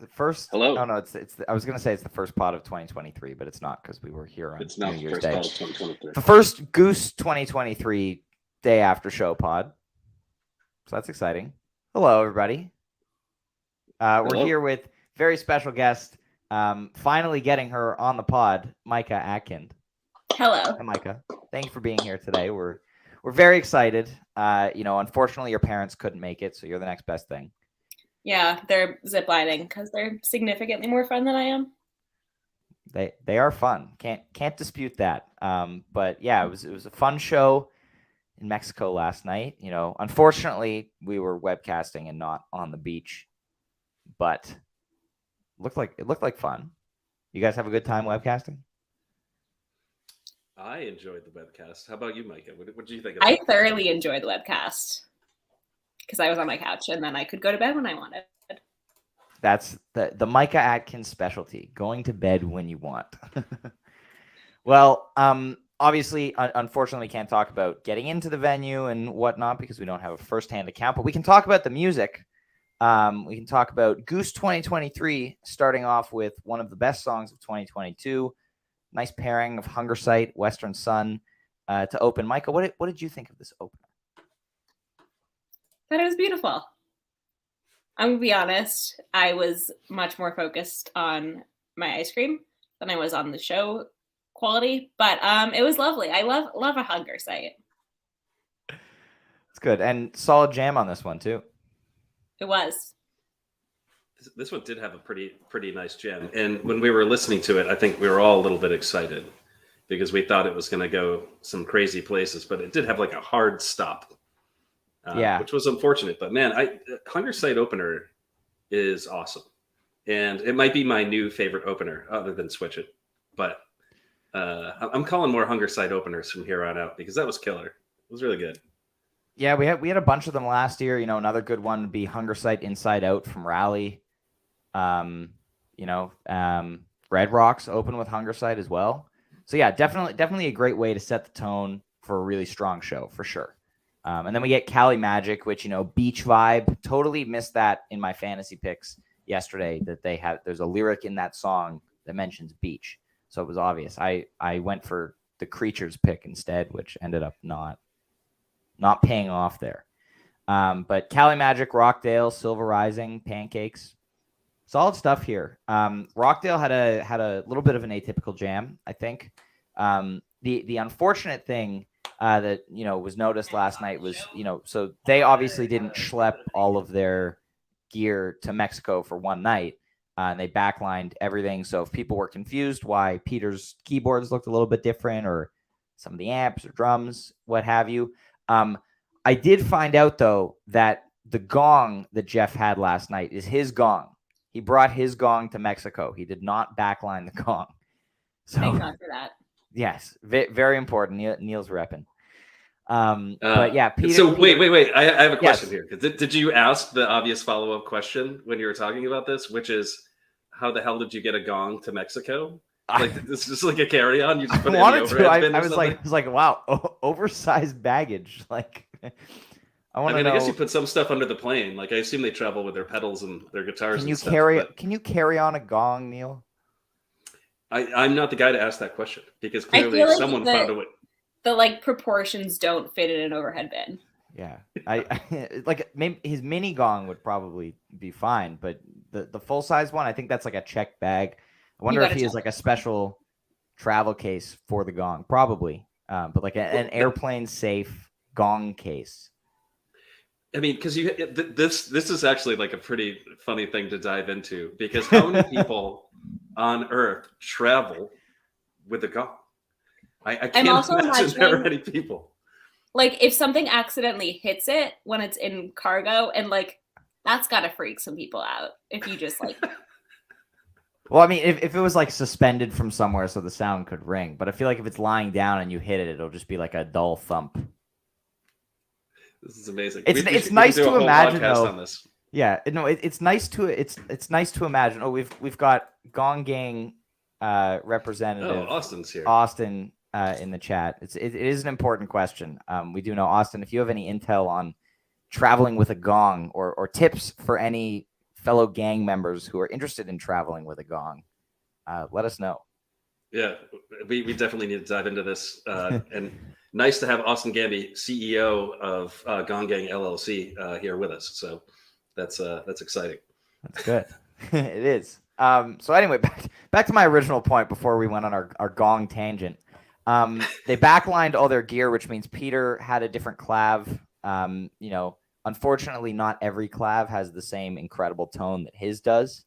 The first. Hello. Oh no, I was gonna say it's the first pod of 2023, but it's not because we were here on It's not New the Year's first Day. pod of 2023. The first Goose 2023 day after show pod. So that's exciting. Hello, everybody. We're here with very special guest. Finally getting her on the pod, Micah Atkind. Hello. Hi, Micah. Thank you for being here today. We're very excited. Unfortunately, your parents couldn't make it, so you're the next best thing. Yeah, they're ziplining because they're significantly more fun than I am. They are fun. Can't dispute that. But yeah, it was a fun show in Mexico last night. Unfortunately, we were webcasting and not on the beach, but it looked like fun. You guys have a good time webcasting? I enjoyed the webcast. How about you, Micah? What did you think of it? I thoroughly enjoyed the webcast because I was on my couch and then I could go to bed when I wanted. That's the Micah Atkins specialty, going to bed when you want. Well, obviously, unfortunately, we can't talk about getting into the venue and whatnot because we don't have a firsthand account, but we can talk about the music. We can talk about Goose 2023, starting off with one of the best songs of 2022. Nice pairing of Hunger Sight, Western Sun to open. Micah, what did you think of this opener? Thought it was beautiful. I'm gonna be honest, I was much more focused on my ice cream than I was on the show quality, but it was lovely. I love a Hunger Sight. It's good, and solid jam on this one too. It was. This one did have a pretty nice jam, and when we were listening to it, I think we were all a little bit excited because we thought it was going to go some crazy places, but it did have like a hard stop. Which was unfortunate, but man, Hunger Sight opener is awesome, and it might be my new favorite opener other than Switch It, but I'm calling more Hunger Sight openers from here on out because that was killer. It was really good. Yeah, we had a bunch of them last year. Another good one would be Hunger Sight Inside Out from Rally. Red Rocks open with Hunger Sight as well. So yeah, definitely a great way to set the tone for a really strong show for sure. And then we get Cali Magic, which, beach vibe. Totally missed that in my fantasy picks yesterday that there's a lyric in that song that mentions beach. So it was obvious. I went for the Creatures pick instead, which ended up not paying off there. But Cali Magic, Rockdale, Silver Rising, Pancakes. Solid stuff here. Rockdale had a little bit of an atypical jam, I think. The unfortunate thing that was noticed last night was so they obviously didn't schlep all of their gear to Mexico for one night, and they backlined everything. So if people were confused why Peter's keyboards looked a little bit different, or some of the amps or drums, what have you, I did find out though that the gong that Jeff had last night is his gong. He brought his gong to Mexico. He did not backline the gong. So thank God for that. Yes, very important. Neil's repping. But yeah, Peter. So wait. I have a question Yes. here. Did you ask the obvious follow-up question when you were talking about this, which is, how the hell did you get a gong to Mexico? Like, this is like a carry-on. You just put it in the overhead bin or something? I was like, wow, oversized baggage. Like, I guess you put some stuff under the plane. Like, I assume they travel with their pedals and their guitars. Can you carry on a gong, Neil? I'm not the guy to ask that question because clearly like someone found a way. The proportions don't fit in an overhead bin. Yeah, I like maybe his mini gong would probably be fine, but the full size one, I think that's like a checked bag. I wonder if he has like a special travel case for the gong, probably, but like an airplane safe gong case. I mean, because this is actually like a pretty funny thing to dive into, because how many people on Earth travel with a gong? I can't imagine there are any people. Like, if something accidentally hits it when it's in cargo, and like that's gotta freak some people out. If you just like. Well, I mean, if it was like suspended from somewhere so the sound could ring, but I feel like if it's lying down and you hit it, it'll just be like a dull thump. This is amazing. It's nice to imagine though. Yeah, no, it's nice to imagine. Oh, we've got Gong Gang representative. Oh, Austin's here. Austin in the chat. It is an important question. We do know, Austin, if you have any intel on traveling with a gong or tips for any fellow gang members who are interested in traveling with a gong, let us know. Yeah, we definitely need to dive into this. And nice to have Austin Gamby, CEO of Gong Gang LLC, here with us. So that's exciting. That's good. It is. So anyway, back to my original point before we went on our gong tangent. They backlined all their gear, which means Peter had a different clav. Unfortunately, not every clav has the same incredible tone that his does.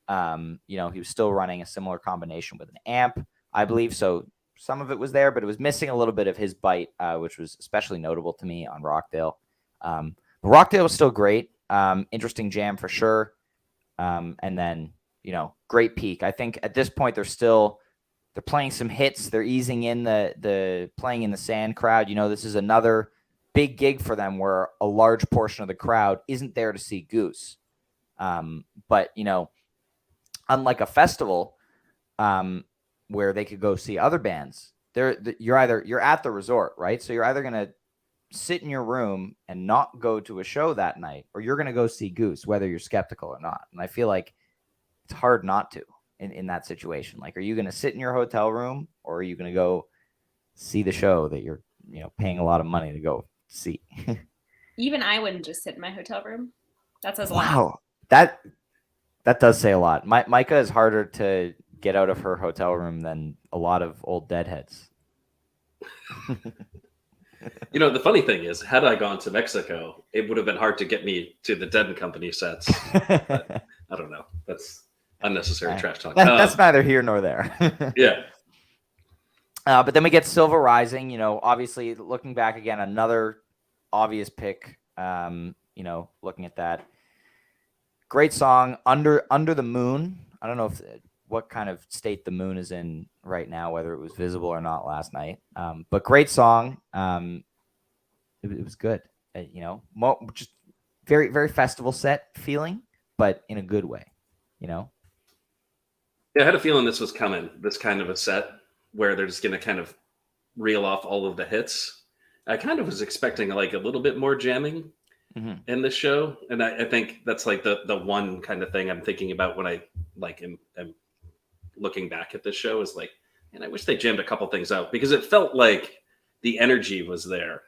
He was still running a similar combination with an amp, I believe. So some of it was there, but it was missing a little bit of his bite, which was especially notable to me on Rockdale. But Rockdale was still great. Interesting jam for sure. And then, great peak. I think at this point they're playing some hits. They're easing in the playing in the sand crowd. This is another big gig for them where a large portion of the crowd isn't there to see Goose. But unlike a festival, where they could go see other bands, you're at the resort, right? So you're either going to sit in your room and not go to a show that night, or you're going to go see Goose, whether you're skeptical or not. And I feel like it's hard not to in that situation. Like, are you going to sit in your hotel room, or are you going to go see the show that you're, paying a lot of money to go see? Even I wouldn't just sit in my hotel room. That says a lot. Wow. That does say a lot. Micah is harder to get out of her hotel room than a lot of old deadheads. The funny thing is, had I gone to Mexico, it would have been hard to get me to the Dead and Company sets. But I don't know. That's unnecessary trash talk. That's neither here nor there. Yeah. But then we get Silver Rising. Obviously, looking back again, another obvious pick. Looking at that. Great song, Under the Moon. I don't know what kind of state the moon is in right now, whether it was visible or not last night. But great song. It was good. Just very, very festival set feeling, but in a good way. Yeah, I had a feeling this was coming. This kind of a set where they're just going to kind of reel off all of the hits. I kind of was expecting like a little bit more jamming in the show, and I think that's like the one kind of thing I'm thinking about when I am looking back at this show is like, and I wish they jammed a couple things out, because it felt like the energy was there,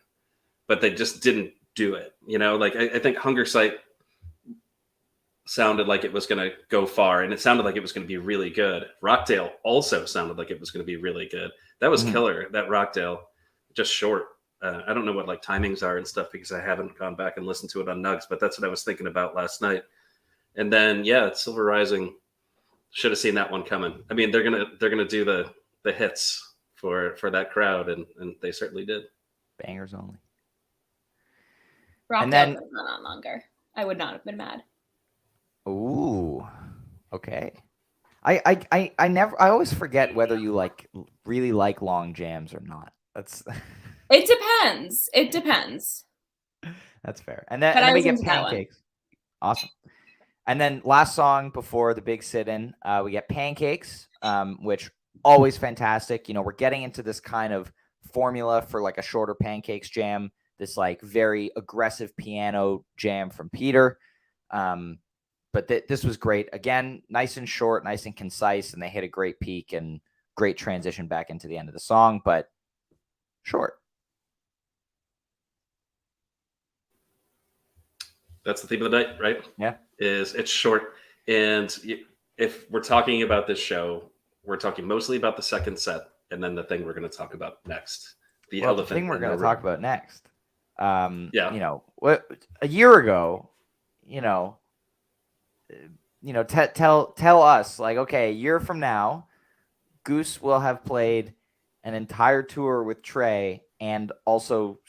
but they just didn't do it. I think Hunger Sight sounded like it was going to go far, and it sounded like it was going to be really good. Rockdale also sounded like it was going to be really good. That was killer. That Rockdale, just short. I don't know what like timings are and stuff, because I haven't gone back and listened to it on Nugs, but that's what I was thinking about last night. And then, Silver Rising, should have seen that one coming. I mean, they're gonna do the hits for that crowd, and they certainly did. Bangers only. Rockdale and then could have gone on longer. I would not have been mad. Ooh, okay. I always forget whether you really like long jams or not. It depends. That's fair. And then we get Pancakes. Awesome. And then last song before the big sit-in, we get Pancakes, which always fantastic. We're getting into this kind of formula for like a shorter Pancakes jam, this like very aggressive piano jam from Peter. But this was great. Again, nice and short, nice and concise, and they hit a great peak and great transition back into the end of the song, but short. That's the theme of the night, right? Yeah. It's short. And if we're talking about this show, we're talking mostly about the second set, and then the thing we're going to talk about next. The thing we're going to talk about next. What a year ago, tell us, like, okay, a year from now, Goose will have played an entire tour with Trey, and also,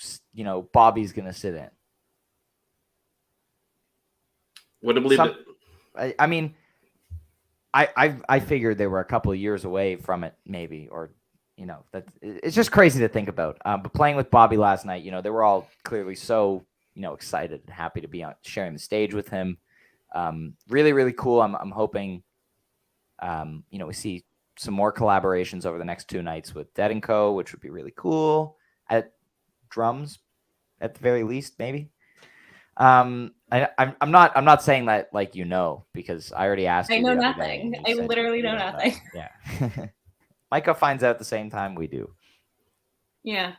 Bobby's going to sit in. Wouldn't believe it. I mean, I figured they were a couple of years away from it, maybe, or that it's just crazy to think about. But playing with Bobby last night, they were all clearly so excited and happy to be sharing the stage with him. Really, really cool. I'm hoping, we see some more collaborations over the next 2 nights with Dead & Co., which would be really cool. At drums, at the very least, maybe. And I'm not saying that like because I already asked I you know the other day, nothing. and you I said literally you know nothing. Yeah. Micah finds out at the same time we do. Yeah.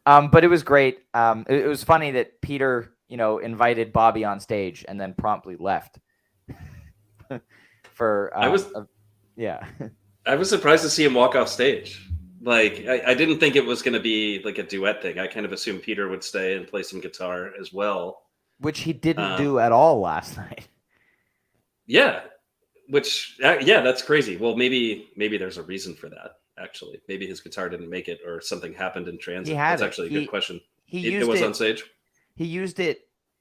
But it was great. It was funny that Peter, invited Bobby on stage and then promptly left. For yeah. I was surprised to see him walk off stage. Like I didn't think it was going to be like a duet thing. I kind of assumed Peter would stay and play some guitar as well, which he didn't do at all last night. Yeah, yeah, that's crazy. Well, maybe there's a reason for that. Actually, maybe his guitar didn't make it, or something happened in transit. That's actually a good question. It was on stage. He used it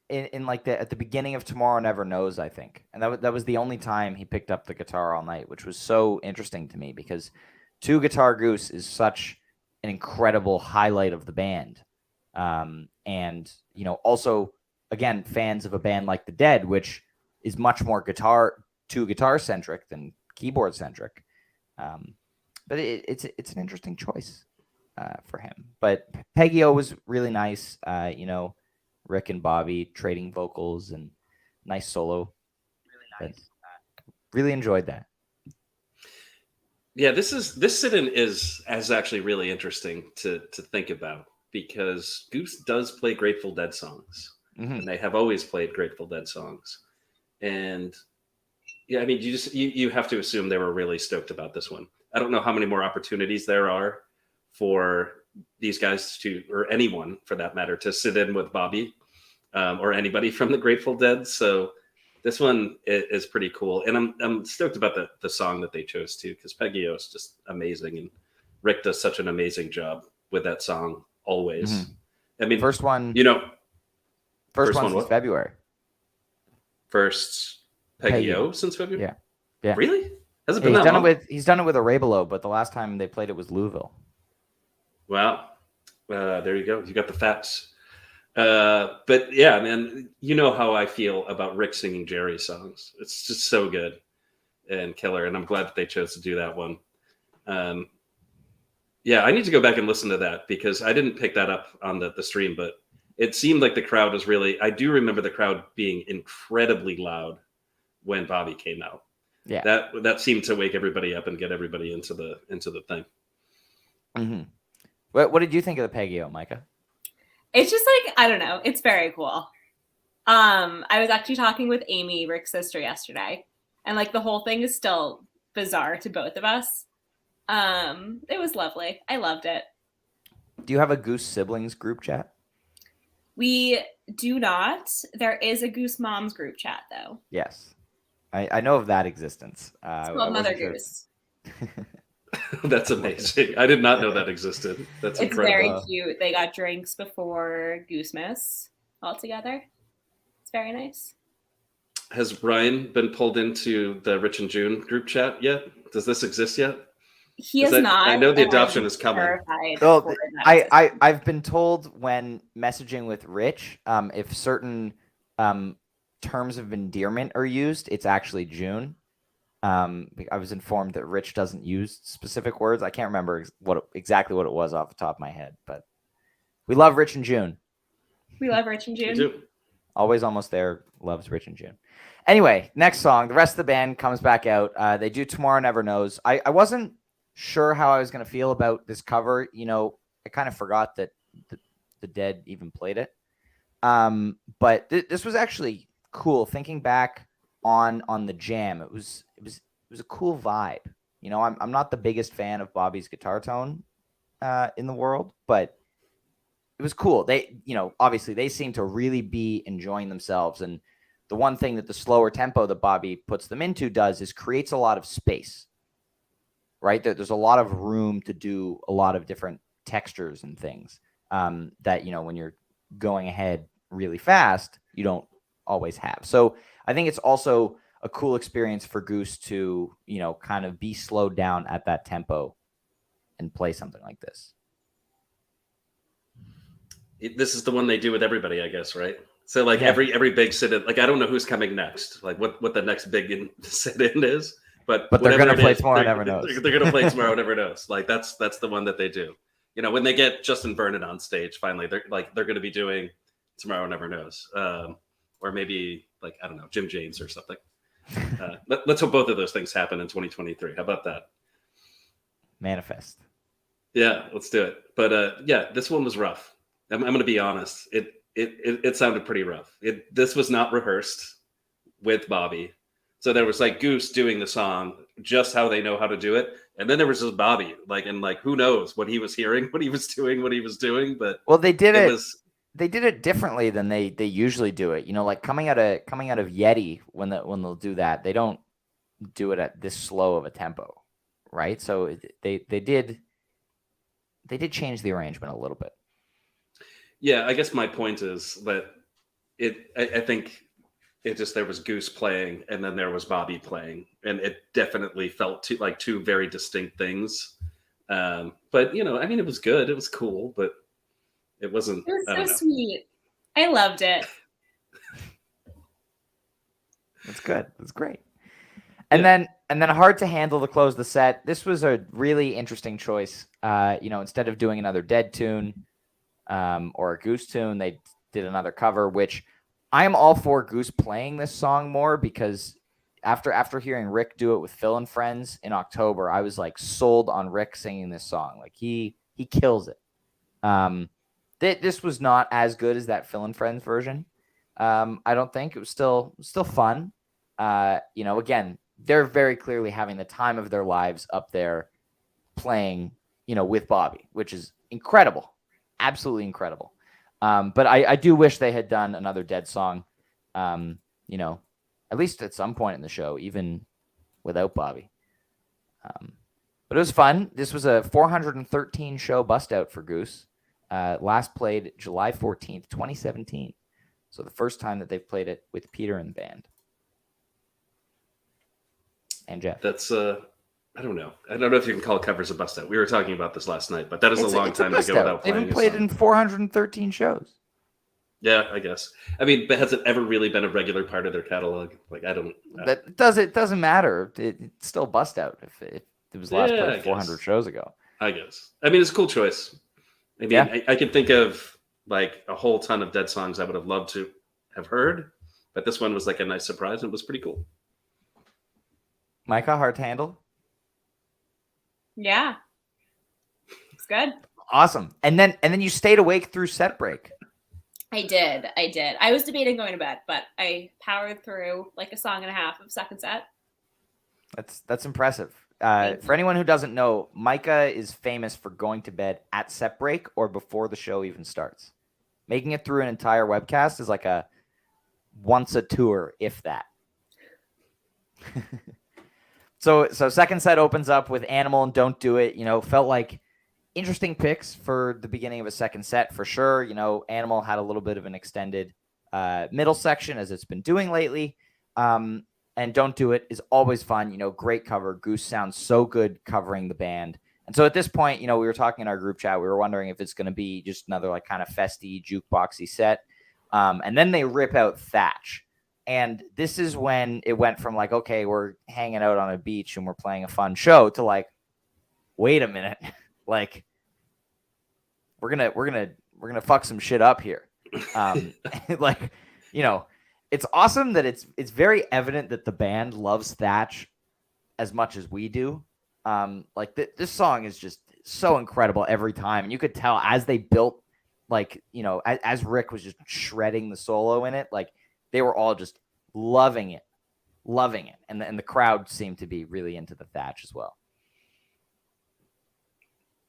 in like at the beginning of Tomorrow Never Knows, I think, and that was the only time he picked up the guitar all night, which was so interesting to me because Two Guitar Goose is such an incredible highlight of the band, and also again fans of a band like the Dead, which is much more guitar centric than keyboard centric. But it's an interesting choice for him. But Peggy O was really nice. Rick and Bobby trading vocals and nice solo. Really nice. Really enjoyed that. Yeah, this sit-in is actually really interesting to think about because Goose does play Grateful Dead songs, and they have always played Grateful Dead songs. And yeah, I mean, you have to assume they were really stoked about this one. I don't know how many more opportunities there are for these guys or anyone for that matter, to sit in with Bobby or anybody from the Grateful Dead. So this one is pretty cool. And I'm stoked about the song that they chose too, because Peggy O is just amazing. And Rick does such an amazing job with that song always. Mm-hmm. I mean, first one since February. First Peggy O since February? Yeah. Really? Has it been that long? He's done it with Arabelo, but the last time they played it was Louisville. Wow. There you go. You got the facts. But yeah, man, you know how I feel about Rick singing Jerry songs. It's just so good and killer. And I'm glad that they chose to do that one. Yeah, I need to go back and listen to that because I didn't pick that up on the stream, but it seemed like the crowd was I do remember the crowd being incredibly loud when Bobby came out. Yeah, that seemed to wake everybody up and get everybody into the thing. Mm-hmm. What did you think of the Peggy O, Micah? It's just like, I don't know. It's very cool. I was actually talking with Amy, Rick's sister, yesterday, and like the whole thing is still bizarre to both of us. It was lovely. I loved it. Do you have a Goose siblings group chat? We do not. There is a Goose Moms group chat, though. Yes. I know of that existence. It's called Mother Goose. That's amazing. I did not know that existed. It's incredible. Very cute. They got drinks before Goosemas all together. It's very nice. Has Brian been pulled into the Rich and June group chat yet? Does this exist yet? He is not. I know the adoption is coming. Well, I've been told when messaging with Rich, if certain terms of endearment are used, it's actually June. I was informed that Rich doesn't use specific words. I can't remember exactly what it was off the top of my head, but we love Rich and June. We love Rich and June. We do. Always Almost There loves Rich and June. Anyway, next song. The rest of the band comes back out. They do Tomorrow Never Knows. I wasn't sure how I was going to feel about this cover. I kind of forgot that the Dead even played it. But this was actually cool. Thinking back on the jam, it was a cool vibe. I'm not the biggest fan of Bobby's guitar tone in the world, but it was cool. They, obviously they seem to really be enjoying themselves. And the one thing that the slower tempo that Bobby puts them into does is creates a lot of space, right? There's a lot of room to do a lot of different textures and things that, when you're going ahead really fast, you don't always have. So I think it's also a cool experience for Goose to, kind of be slowed down at that tempo and play something like this. This is the one they do with everybody, I guess, right? So like every big sit-in, like I don't know who's coming next, like what the next big sit-in is, but they're going to play Tomorrow Never Knows. They're going to play Tomorrow Never Knows. Like that's the one that they do. When they get Justin Vernon on stage, finally, they're going to be doing Tomorrow Never Knows. or maybe like, I don't know, Jim James or something. Let's hope both of those things happen in 2023. How about that? Manifest. Yeah, let's do it. But yeah, this one was rough. I'm going to be honest. It sounded pretty rough. This was not rehearsed with Bobby. So there was like Goose doing the song just how they know how to do it, and then there was just Bobby, like, and like who knows what he was hearing, what he was doing. But well, they did it differently than they usually do it. You know, like coming out of Yeti when they'll do that, they don't do it at this slow of a tempo, right? So they did change the arrangement a little bit. Yeah, I guess my point is that I think it just, there was Goose playing and then there was Bobby playing, and it definitely felt two very distinct things. But you know, I mean, it was good, it was cool, but it wasn't. It was so sweet. I loved it. That's good. That's great. And then hard to handle to close the set. This was a really interesting choice. You know, instead of doing another Dead tune or a Goose tune, they did another cover, which I am all for Goose playing this song more, because after hearing Rick do it with Phil and Friends in October, I was like sold on Rick singing this song. Like he kills it. This was not as good as that Phil and Friends version. I don't think it was still fun. You know, again, they're very clearly having the time of their lives up there playing, you know, with Bobby, which is incredible. Absolutely incredible. But I do wish they had done another Dead song, you know, at least at some point in the show, even without Bobby. But it was fun. This was a 413 show bust out for Goose. Last played July 14th, 2017. So the first time that they've played it with Peter in the band. And Jeff. That's I don't know. I don't know if you can call covers a bust out. We were talking about this last night, but that is a long time to go without playing. They haven't played in 413 shows. Yeah, I guess. I mean, but has it ever really been a regular part of their catalog? Like, I don't. That doesn't matter. It's still bust out if it was last played 400 shows ago. I guess. I mean, it's a cool choice. I mean, yeah. I can think of like a whole ton of Dead songs I would have loved to have heard, but this one was like a nice surprise and it was pretty cool. Micah, hard to handle? Yeah. It's good. Awesome. And then you stayed awake through set break. I did. I was debating going to bed, but I powered through like a song and a half of second set. That's impressive. For anyone who doesn't know, Micah is famous for going to bed at set break or before the show even starts. Making it through an entire webcast is like a once a tour, if that. So second set opens up with Animal and Don't Do It. You know, felt like interesting picks for the beginning of a second set for sure. You know, Animal had a little bit of an extended middle section as it's been doing lately. And Don't Do It is always fun. You know, great cover. Goose sounds so good covering the band. And so at this point, you know, we were talking in our group chat. We were wondering if it's going to be just another like kind of festy, jukeboxy set. And then they rip out Thatch. And this is when it went from like, okay, we're hanging out on a beach and we're playing a fun show to like, wait a minute, like we're gonna fuck some shit up here. Like, you know, it's awesome that it's very evident that the band loves Thatch as much as we do. Like this song is just so incredible every time, and you could tell as they built, like, you know, as Rick was just shredding the solo in it, like they were all just loving it, and the crowd seemed to be really into the Thatch as well.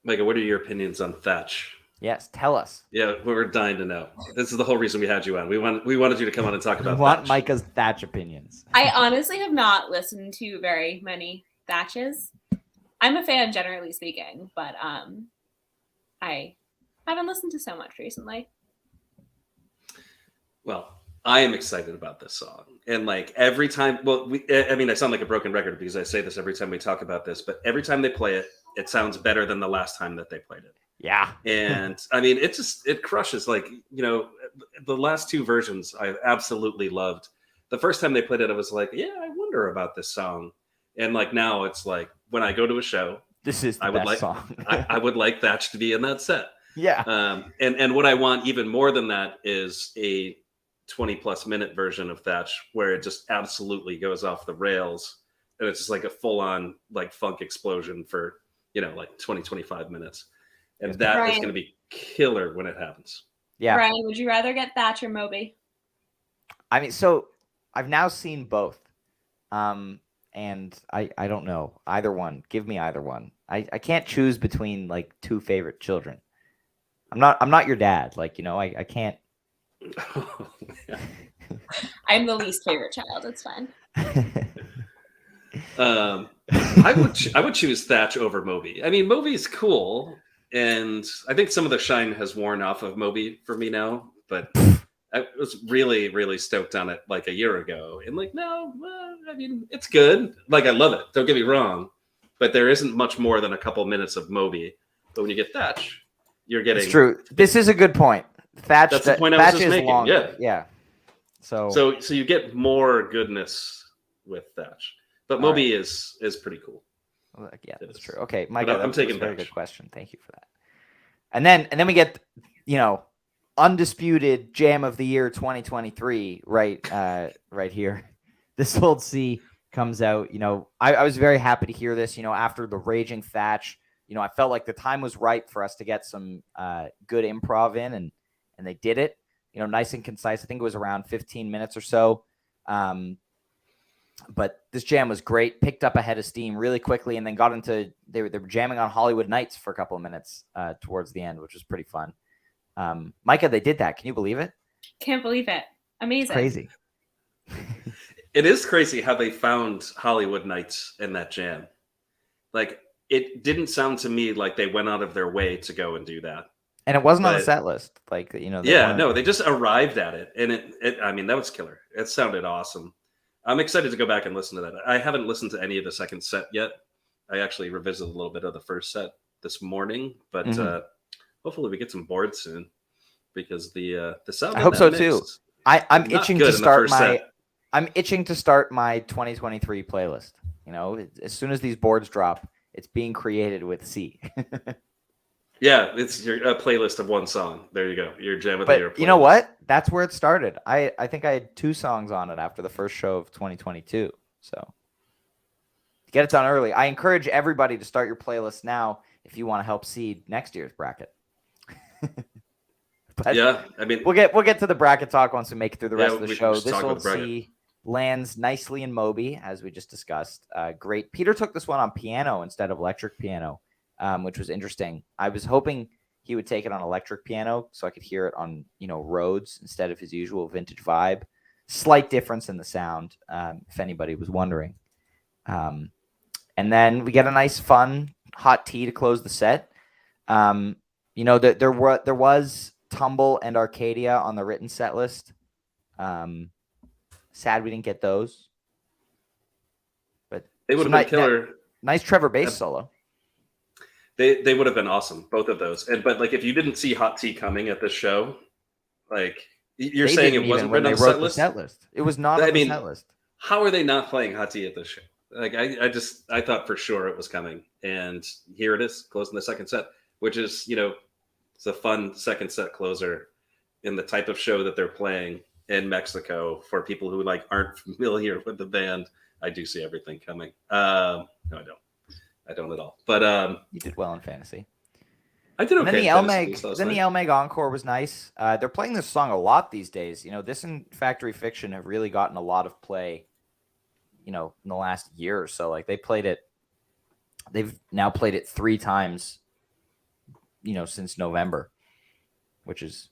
Micah, what are your opinions on Thatch? Yes, tell us. Yeah, we're dying to know. This is the whole reason we had you on. We wanted you to come on and talk about. We want Thatch. Micah's Thatch opinions. I honestly have not listened to very many Thatches. I'm a fan, generally speaking, but I haven't listened to so much recently. Well, I am excited about this song, and like every time, I mean, I sound like a broken record because I say this every time we talk about this, but every time they play it, it sounds better than the last time that they played it. Yeah. And I mean, it crushes. Like, you know, the last two versions I absolutely loved. The first time they played it, I was like, yeah, I wonder about this song. And like now it's like when I go to a show, this is the best song. I would like Thatch to be in that set. Yeah. And what I want even more than that is a 20 plus minute version of Thatch where it just absolutely goes off the rails, and it's just like a full on like funk explosion for, you know, like 20-25 minutes, and that is Brian. going to be killer when it happens. Yeah. Brian, would you rather get Thatch or Moby? I mean, so I've now seen both. And I don't know either one. Give me either one. I can't choose between like two favorite children. I'm not your dad. Like, you know, I can't. I'm the least favorite child. It's fine. I would choose Thatch over Moby. I mean, Moby's cool, and I think some of the shine has worn off of Moby for me now. But I was really, really stoked on it like a year ago, and like, no, I mean, it's good. Like, I love it. Don't get me wrong, but there isn't much more than a couple minutes of Moby. But when you get Thatch, you're getting. It's true. This is a good point. Thatch. That's the point I was just making. Longer. Yeah. So you get more goodness with Thatch, but Moby is pretty cool. Yeah, that's true. Okay, Mike, I'm taking a very Thatch. good question. Thank you for that. And then we get, you know, undisputed Jam of the Year 2023 right here. This Old Sea comes out. You know, I was very happy to hear this. You know, after the Raging Thatch, you know, I felt like the time was ripe for us to get some good improv in, and they did it. You know, nice and concise. I think it was around 15 minutes or so. But this jam was great. Picked up a head of steam really quickly, and then got into they were jamming on Hollywood Nights for a couple of minutes towards the end, which was pretty fun. Micah, they did that. Can you believe it? Can't believe it. Amazing. Crazy. It is crazy how they found Hollywood Nights in that jam. Like, it didn't sound to me like they went out of their way to go and do that. And it wasn't on the set list. Like, you know. They just arrived at it. And it I mean, that was killer. It sounded awesome. I'm excited to go back and listen to that. I haven't listened to any of the second set yet. I actually revisited a little bit of the first set this morning, but hopefully we get some boards soon, because the sound. I hope so too. I'm itching to start I'm itching to start my 2023 playlist. You know, as soon as these boards drop, it's being created with C. Yeah, it's your playlist of one song. There you go. Your Jam of the Year playlist. You know what? That's where it started. I think I had 2 songs on it after the first show of 2022. So get it done early. I encourage everybody to start your playlist now if you want to help seed next year's bracket. But yeah, I mean, we'll get to the bracket talk once we make it through the rest of the show. This Old Sea lands nicely in Moby, as we just discussed. Great. Peter took this one on piano instead of electric piano, which was interesting. I was hoping he would take it on electric piano so I could hear it on, you know, Rhodes instead of his usual vintage vibe. Slight difference in the sound, if anybody was wondering. And then we get a nice, fun, hot tea to close the set. You know, there was Tumble and Arcadia on the written set list. Sad we didn't get those. But they would have been killer. Nice Trevor bass solo. They would have been awesome, both of those. But like, if you didn't see Hot Tea coming at this show, like, you're saying it wasn't written on the set list? It was not on the set list. How are they not playing Hot Tea at this show? Like, I thought for sure it was coming, and here it is, closing the second set, which is, you know, it's a fun second set closer in the type of show that they're playing in Mexico. For people who like aren't familiar with the band, I do see everything coming. No, I don't at all. But you did well in fantasy. I did okay. Then the El Meg encore was nice. They're playing this song a lot these days. You know, this and Factory Fiction have really gotten a lot of play, you know, in the last year or so. Like, they've now played it 3 times, you know, since November, which is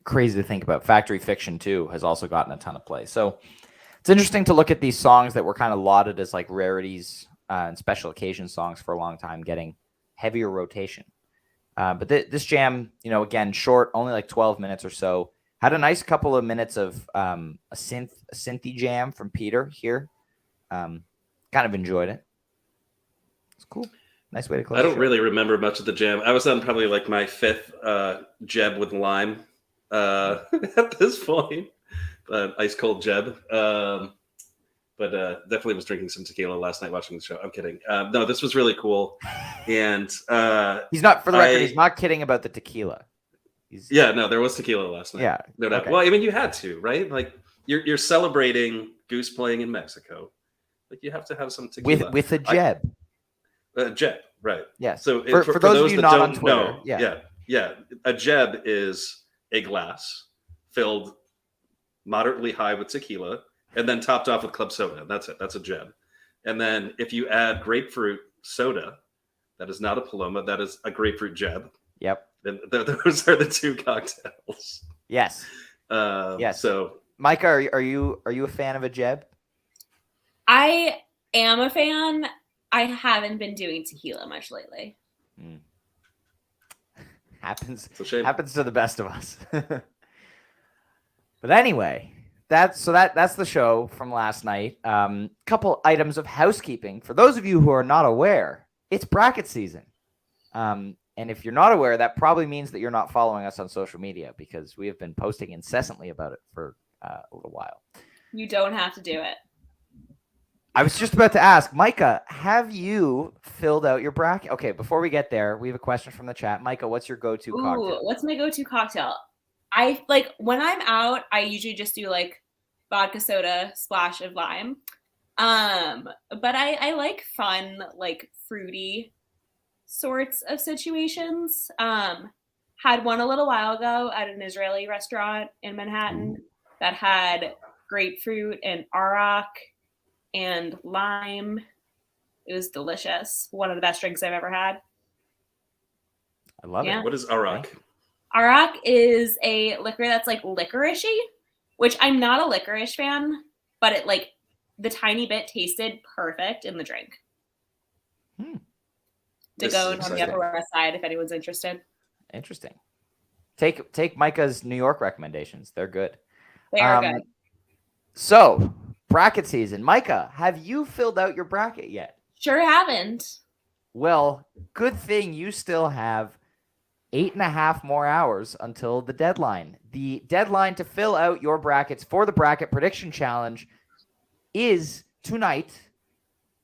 crazy to think about. Factory Fiction too has also gotten a ton of play. So it's interesting to look at these songs that were kind of lauded as like rarities and special occasion songs for a long time getting heavier rotation. But this jam, you know, again, short, only like 12 minutes or so. Had a nice couple of minutes of a synthy jam from Peter here. Kind of enjoyed it. It's cool. Nice way to close. I don't really remember much of the jam. I was on probably like my 5th Jeb with lime at this point. Ice cold Jeb. But definitely was drinking some tequila last night watching the show. I'm kidding. No, this was really cool. And he's not, for the record, he's not kidding about the tequila. Yeah, no, there was tequila last night. Yeah. No doubt. Okay. Well, I mean, you had to, right? Like you're celebrating Goose playing in Mexico. Like you have to have some tequila with a jeb. Jeb, right? Yes. So For those of you that not don't on Twitter, know, yeah, a jeb is a glass filled moderately high with tequila and then topped off with club soda. That's it. That's a jeb. And then if you add grapefruit soda, that is not a Paloma. That is a grapefruit jeb. Yep. And those are the two cocktails. Yes. Yes. So, Micah, are you a fan of a jeb? I am a fan. I haven't been doing tequila much lately. Happens. it's a shame. Happens to the best of us. But anyway, that's the show from last night. Couple items of housekeeping for those of you who are not aware. It's bracket season. And if you're not aware, that probably means that you're not following us on social media because we have been posting incessantly about it for a little while. You don't have to do it. I was just about to ask, Micah, have you filled out your bracket? Okay, before we get there, we have a question from the chat. Micah, what's your go-to cocktail? What's my go-to cocktail? I like when I'm out, I usually just do like vodka soda, splash of lime. But I like fun, like fruity sorts of situations. Had one a little while ago at an Israeli restaurant in Manhattan that had grapefruit and arak and lime. It was delicious. One of the best drinks I've ever had. I love it. What is arak? Arak is a liquor that's like licoricey, which I'm not a licorice fan, but it like the tiny bit tasted perfect in the drink. To go on the Upper West Side if anyone's interested. Interesting. Take Micah's New York recommendations. They're good. They are good. So, bracket season. Micah, have you filled out your bracket yet? Sure haven't. Well, good thing you still have 8.5 more hours until the deadline. The deadline to fill out your brackets for the Bracket Prediction Challenge is tonight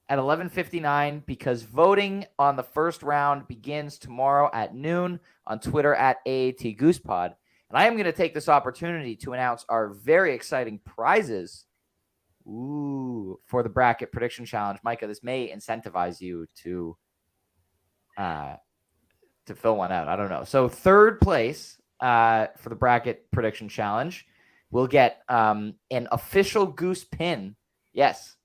at 11:59 because voting on the first round begins tomorrow at noon on Twitter at AAT Goosepod. And I am going to take this opportunity to announce our very exciting prizes for the Bracket Prediction Challenge. Micah, this may incentivize you to fill one out. I don't know. So third place for the Bracket Prediction Challenge will get an official Goose pin. Yes,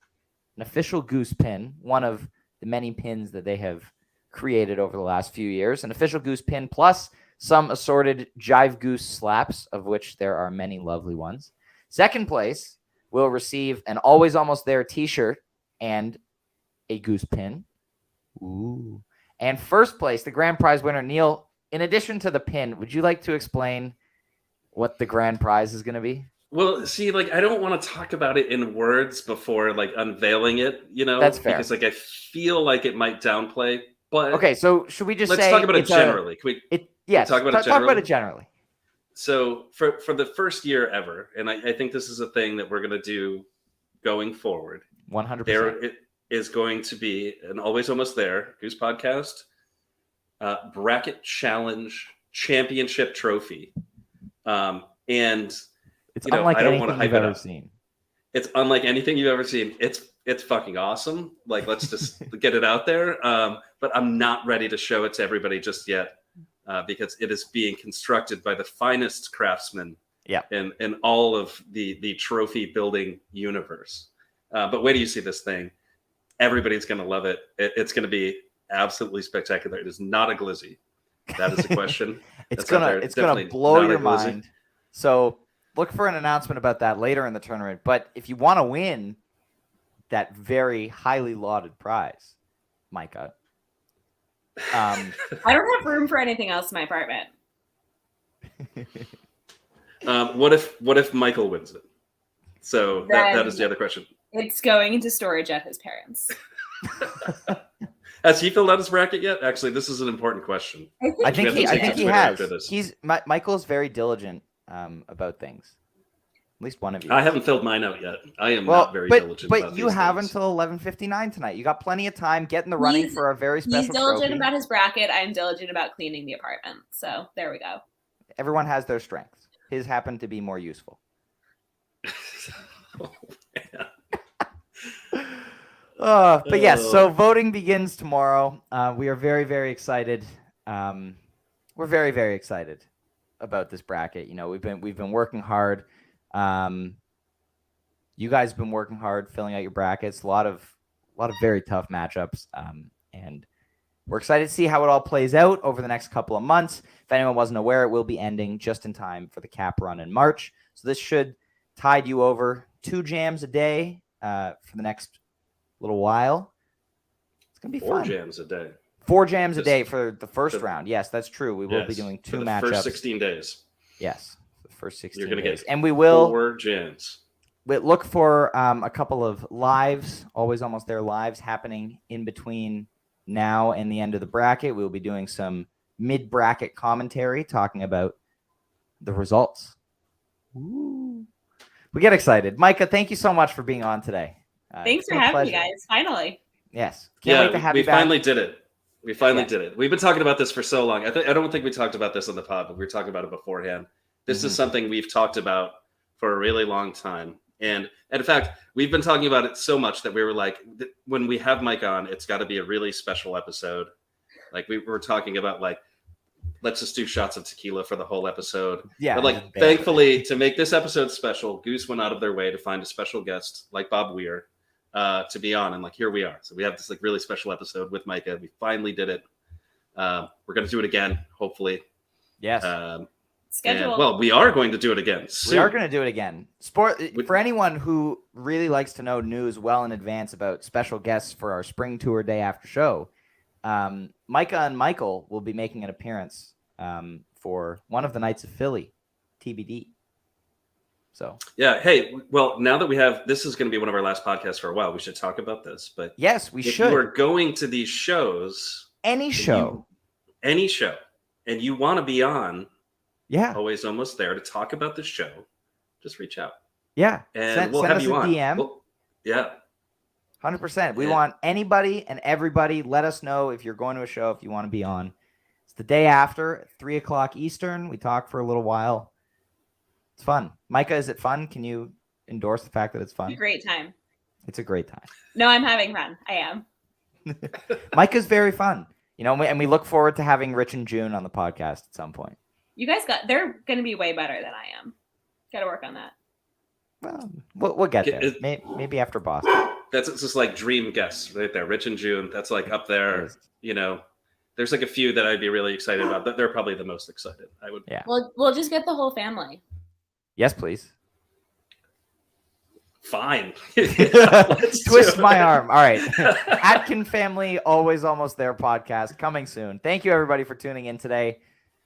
an official Goose pin, one of the many pins that they have created over the last few years. An official Goose pin plus some assorted Jive Goose slaps, of which there are many lovely ones. Second place will receive an Always Almost There t-shirt and a Goose pin. Ooh. And first place, the grand prize winner, Neil, in addition to the pin, would you like to explain what the grand prize is going to be? Well, see, like I don't want to talk about it in words before like unvailing it, you know? That's fair. Because like I feel like it might downplay, but okay, so should we just let's say talk about it generally? Can we yes, talk about it generally. So for the first year ever, and I think this is a thing that we're gonna do going forward. 100%. There it is going to be an Always Almost There Goose Podcast Bracket Challenge Championship Trophy. And it's unlike I don't anything want to you've ever seen. It's unlike anything you've ever seen. It's fucking awesome. Like, let's just get it out there. But I'm not ready to show it to everybody just yet because it is being constructed by the finest craftsmen in all of the trophy building universe. But wait till you see this thing. Everybody's going to love it. It's going to be absolutely spectacular. It is not a glizzy. That is a question. It's gonna blow your mind. So look for an announcement about that later in the tournament. But if you want to win that very highly lauded prize, Micah, I don't have room for anything else in my apartment. What if Michael wins it? So that is the other question. It's going into storage at his parents. Has he filled out his bracket yet? Actually, this is an important question. I think he has. Michael's very diligent about things. At least one of you. I haven't filled mine out yet. I am not very diligent. But you have until 11:59 tonight. You got plenty of time. Get in the running for a very special. He's diligent trophy. about his bracket. I'm diligent about cleaning the apartment. So there we go. Everyone has their strengths. His happened to be more useful. Oh, man. But yes, so voting begins tomorrow. We are very, very excited. We're very, very excited about this bracket. You know, we've been working hard. You guys have been working hard filling out your brackets. A lot of very tough matchups. And we're excited to see how it all plays out over the next couple of months. If anyone wasn't aware, it will be ending just in time for the cap run in March. So this should tide you over 2 jams a day for the next little while. It's gonna be 4 fun. 4 jams a day. 4 jams a day for the first round. Yes, that's true. We will be doing 2 matchups. First 16 days. Yes, the first 16 You're gonna days. get and we will 4 jams. We look for a couple of lives, always almost there lives happening in between now and the end of the bracket. We'll be doing some mid-bracket commentary talking about the results. Ooh. We get excited. Micah, thank you so much for being on today. Thanks for having me, guys. Finally. Yes. Can't wait to have you back. Finally did it. We finally did it. We've been talking about this for so long. I don't think we talked about this on the pod, but we were talking about it beforehand. This is something we've talked about for a really long time. And in fact, we've been talking about it so much that we were like, when we have Mike on, it's got to be a really special episode. Like we were talking about, like, let's just do shots of tequila for the whole episode. Yeah. But like, thankfully, to make this episode special, Goose went out of their way to find a special guest like Bob Weir to be on. And like, here we are. So we have this like really special episode with Micah. We finally did it. We're going to do it again, hopefully. Yes. Schedule. Well, we are going to do it again soon. We are going to do it again. For anyone who really likes to know news well in advance about special guests for our spring tour day after show, Micah and Michael will be making an appearance for one of the nights of Philly, TBD. So yeah, hey, well, now that we have, this is going to be one of our last podcasts for a while. We should talk about this. But yes, we should. If you are going to these shows, any show, and you want to be on. Yeah. Always almost there to talk about the show. Just reach out. Yeah. And we'll have you on. DM. Yeah. 100%. We want anybody and everybody. Let us know if you're going to a show, if you want to be on. It's the day after at 3:00 Eastern. We talk for a little while. It's fun. Micah, is it fun? Can you endorse the fact that it's fun? It's a great time. It's a great time. No, I'm having fun. I am. Micah's very fun. You know, and we look forward to having Rich and June on the podcast at some point. You guys they're going to be way better than I am. Got to work on that. Well, we'll get there. Maybe after Boston. That's just like dream guests right there. Rich and June. That's like up there. You know, there's like a few that I'd be really excited about. They're probably the most excited. I would. Yeah. We'll just get the whole family. Yes, please. Fine. Twist my arm. All right. Atkin Family, Always Almost There podcast coming soon. Thank you, everybody, for tuning in today.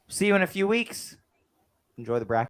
See you in a few weeks. Enjoy the bracket.